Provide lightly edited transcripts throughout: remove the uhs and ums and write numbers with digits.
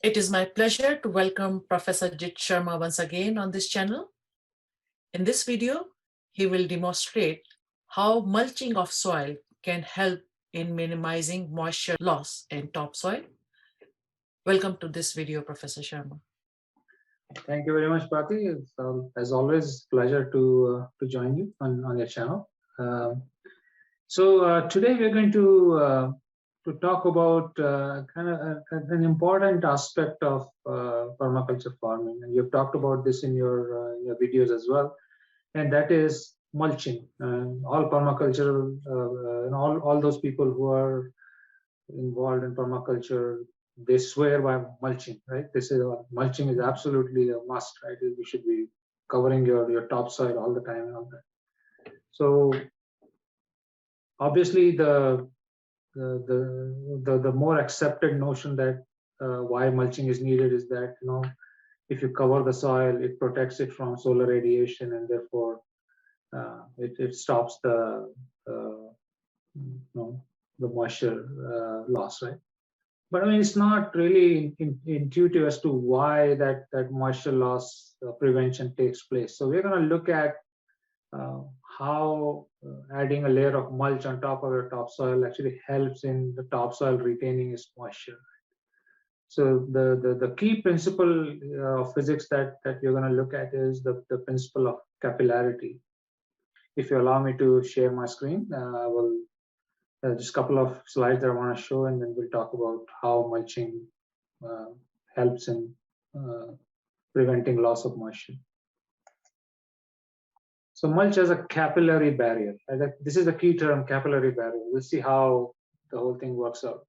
It is my pleasure to welcome Professor Jit Sharma once again on this channel. In this video, he will demonstrate how mulching of soil can help in minimizing moisture loss in topsoil. Welcome to this video, Professor Sharma. Thank you very much, Prati. It's, as always, pleasure to join you on your channel. Today we're going to talk about kind of an important aspect of permaculture farming, and you've talked about this in your videos as well, and that is mulching. All permaculture, and all those people who are involved in permaculture, they swear by mulching, right? They say mulching is absolutely a must, right? You should be covering your topsoil all the time and all that. So obviously the more accepted notion that why mulching is needed is that, you know, if you cover the soil, it protects it from solar radiation, and therefore it stops the the moisture loss, right? But I mean, it's not really intuitive as to why that moisture loss prevention takes place. So we're going to look at how adding a layer of mulch on top of your topsoil actually helps in the topsoil retaining its moisture. So the key principle of physics that we're going to look at is the principle of capillarity. If you allow me to share my screen, I will just a couple of slides that I want to show, and then we'll talk about how mulching helps in preventing loss of moisture. So mulch has a capillary barrier. This is the key term, capillary barrier. We'll see how the whole thing works out.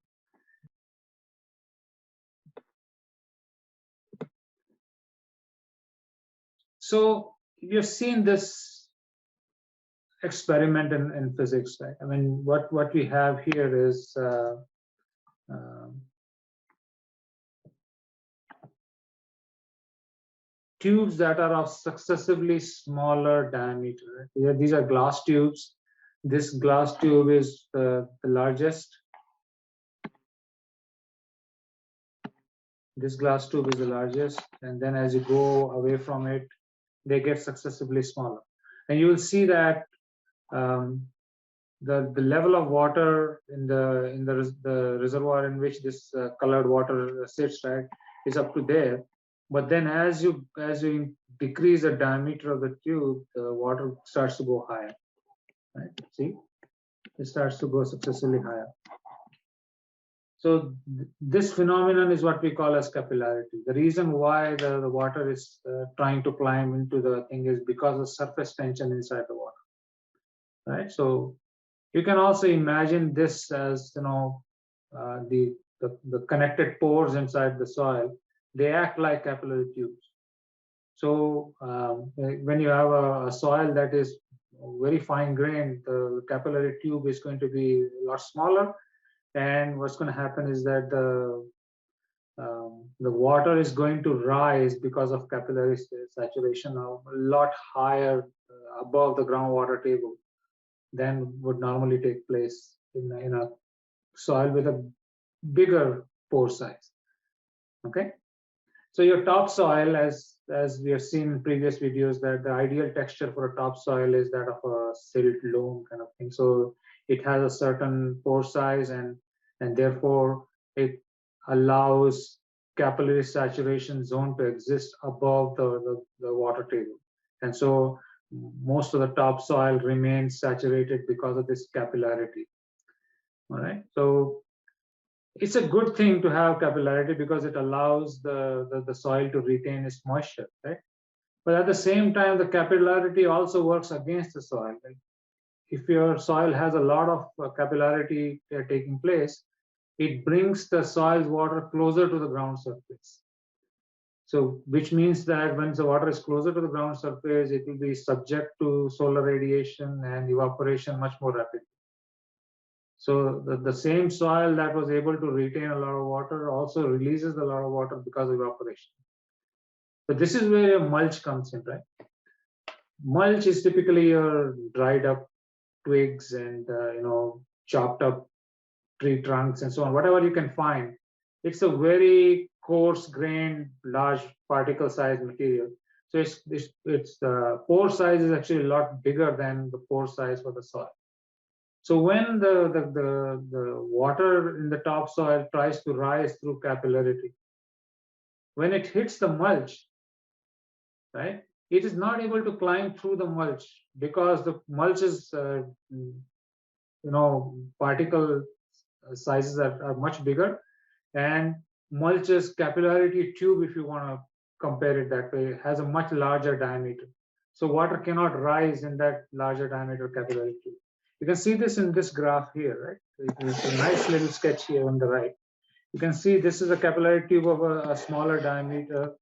So you've seen this experiment in physics, right? I mean, what we have here is tubes that are of successively smaller diameter. These are glass tubes. This glass tube is the largest. This glass tube is the largest, and then as you go away from it, they get successively smaller. And you will see that the level of water in the reservoir in which this colored water sits, right, is up to there. But then as you decrease the diameter of the tube, the water starts to go higher. Right? See, it starts to go successively higher. So this phenomenon is what we call as capillarity. The reason why the water is trying to climb into the thing is because of surface tension inside the water. Right. So you can also imagine this as, you know, the connected pores inside the soil. They act like capillary tubes. So when you have a soil that is very fine grained, the capillary tube is going to be a lot smaller, and what's going to happen is that the water is going to rise because of capillary saturation a lot higher above the groundwater table than would normally take place in a soil with a bigger pore size. Okay, so your topsoil, as we have seen in previous videos, that the ideal texture for a topsoil is that of a silt loam kind of thing. So it has a certain pore size, and therefore it allows capillary saturation zone to exist above the water table, and so most of the topsoil remains saturated because of this capillarity. All right, so it's a good thing to have capillarity because it allows the soil to retain its moisture, right? But at the same time, the capillarity also works against the soil. Right? If your soil has a lot of capillarity taking place, it brings the soil's water closer to the ground surface. So, which means that when the water is closer to the ground surface, it will be subject to solar radiation and evaporation much more rapidly. So the same soil that was able to retain a lot of water also releases a lot of water because of evaporation. But this is where your mulch comes in, right? Mulch is typically your dried up twigs and chopped up tree trunks and so on, whatever you can find. It's a very coarse-grained, large particle-sized material. So its pore size is actually a lot bigger than the pore size for the soil. So when the water in the topsoil tries to rise through capillarity, when it hits the mulch, right, it is not able to climb through the mulch because the mulch is, particle sizes are much bigger, and mulch's capillarity tube, if you want to compare it that way, has a much larger diameter. So water cannot rise in that larger diameter capillary tube. You can see this in this graph here, right? It's a nice little sketch here on the right. You can see this is a capillary tube of a smaller diameter,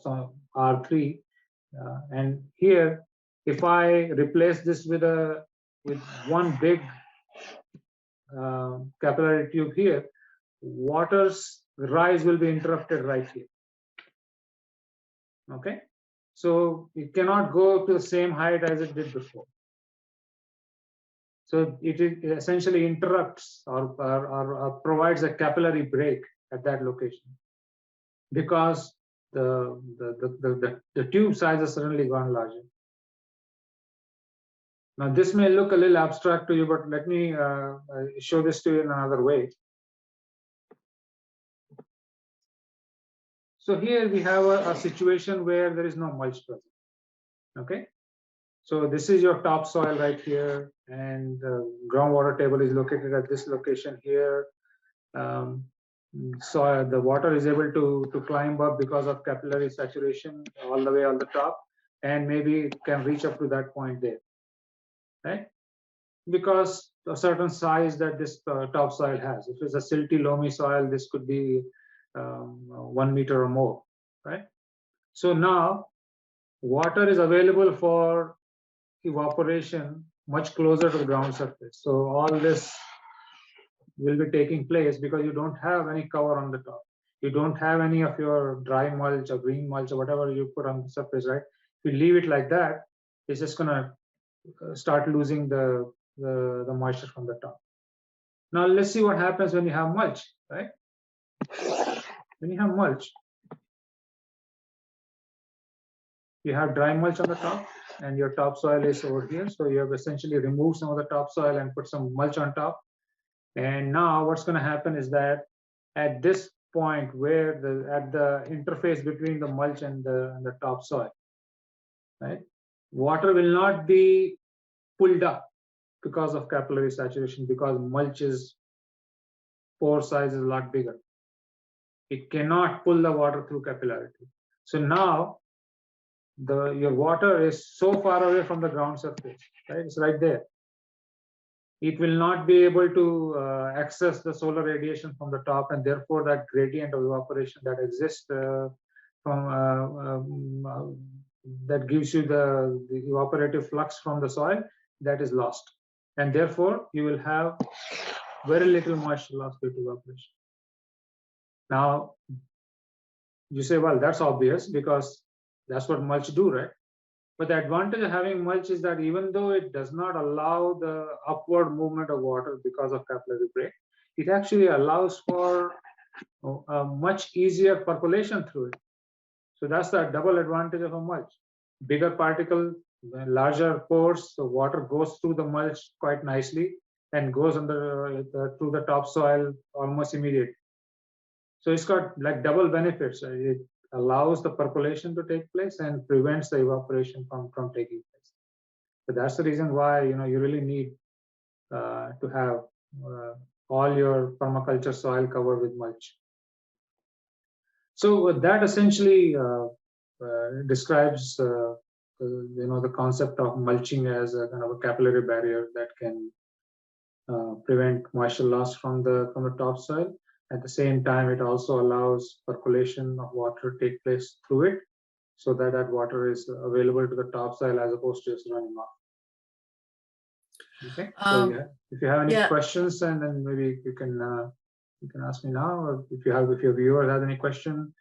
so R3, and here, if I replace this with one big capillary tube here, water's rise will be interrupted right here. Okay, so it cannot go to the same height as it did before. So it essentially interrupts or provides a capillary break at that location because the tube size has suddenly gone larger. Now this may look a little abstract to you, but let me show this to you in another way. So here we have a situation where there is no mulch present. Okay, so this is your topsoil right here, and groundwater table is located at this location here. So the water is able to climb up because of capillary saturation all the way on the top, and maybe it can reach up to that point there, right? Because a certain size that this topsoil has. If it's a silty, loamy soil, this could be 1 meter or more, right? So now water is available for evaporation much closer to the ground surface. So all this will be taking place because you don't have any cover on the top. You don't have any of your dry mulch or green mulch or whatever you put on the surface, right? If you leave it like that, it's just gonna start losing the moisture from the top. Now let's see what happens when you have mulch, right? When you have mulch, you have dry mulch on the top and your topsoil is over here. So you have essentially removed some of the topsoil and put some mulch on top. And now what's going to happen is that at this point where at the interface between the mulch and the topsoil, right, water will not be pulled up because of capillary saturation, because mulch's pore size is a lot bigger. It cannot pull the water through capillarity. So now your water is so far away from the ground surface, right? It's right there. It will not be able to access the solar radiation from the top, and therefore that gradient of evaporation that exists that gives you the evaporative flux from the soil, that is lost, and therefore you will have very little moisture loss due to evaporation. Now you say, well, that's obvious because that's what mulch do, right? But the advantage of having mulch is that even though it does not allow the upward movement of water because of capillary break, it actually allows for a much easier percolation through it. So that's the double advantage of a mulch. Bigger particle, larger pores, so water goes through the mulch quite nicely and goes through the topsoil almost immediately. So it's got like double benefits. It allows the percolation to take place and prevents the evaporation from taking place. So that's the reason why you really need to have all your permaculture soil covered with mulch. So that essentially describes the concept of mulching as a kind of a capillary barrier that can prevent moisture loss from the topsoil. At the same time, it also allows percolation of water to take place through it, so that water is available to the topsoil as opposed to just running off. Okay. So yeah, if you have any questions, and then maybe you can ask me now, or if your viewers have any question,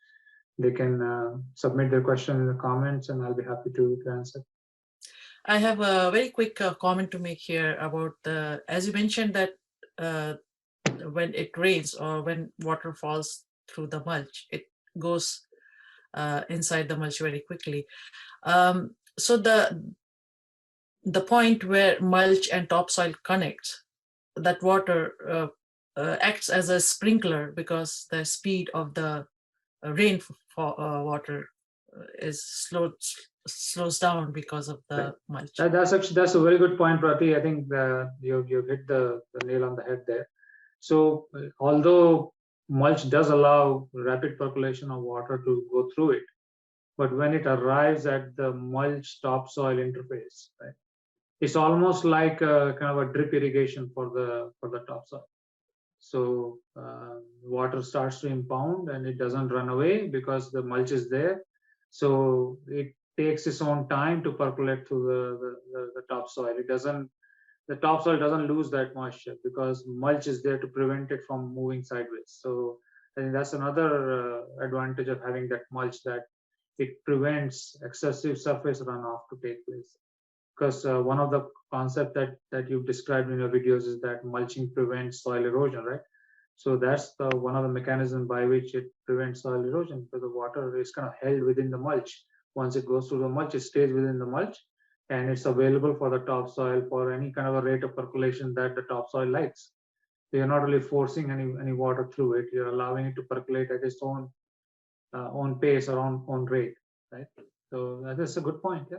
they can submit their question in the comments, and I'll be happy to answer. I have a very quick comment to make here about as you mentioned that when it rains or when water falls through the mulch, it goes inside the mulch very quickly. So the point where mulch and topsoil connect, that water acts as a sprinkler because the speed of the rain water is slows down because of the Right. mulch. That's a very good point, Prati. I think you've hit the nail on the head there. So although mulch does allow rapid percolation of water to go through it, but when it arrives at the mulch topsoil interface, right, it's almost like a kind of a drip irrigation for the topsoil. So water starts to impound and it doesn't run away because the mulch is there. So it takes its own time to percolate through the topsoil. The topsoil doesn't lose that moisture because mulch is there to prevent it from moving sideways. So I think that's another advantage of having that mulch, that it prevents excessive surface runoff to take place. Because one of the concept that you've described in your videos is that mulching prevents soil erosion, right? So that's one of the mechanisms by which it prevents soil erosion, because the water is kind of held within the mulch. Once it goes through the mulch, it stays within the mulch, and it's available for the topsoil for any kind of a rate of percolation that the topsoil likes. So you're not really forcing any water through it. You're allowing it to percolate at its own pace or own rate, right? So that's a good point. Yeah.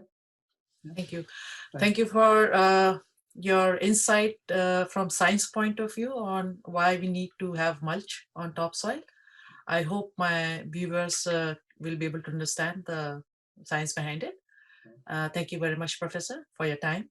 Thank you. Thanks. Thank you for your insight from science point of view on why we need to have mulch on topsoil. I hope my viewers will be able to understand the science behind it. Thank you very much, Professor, for your time.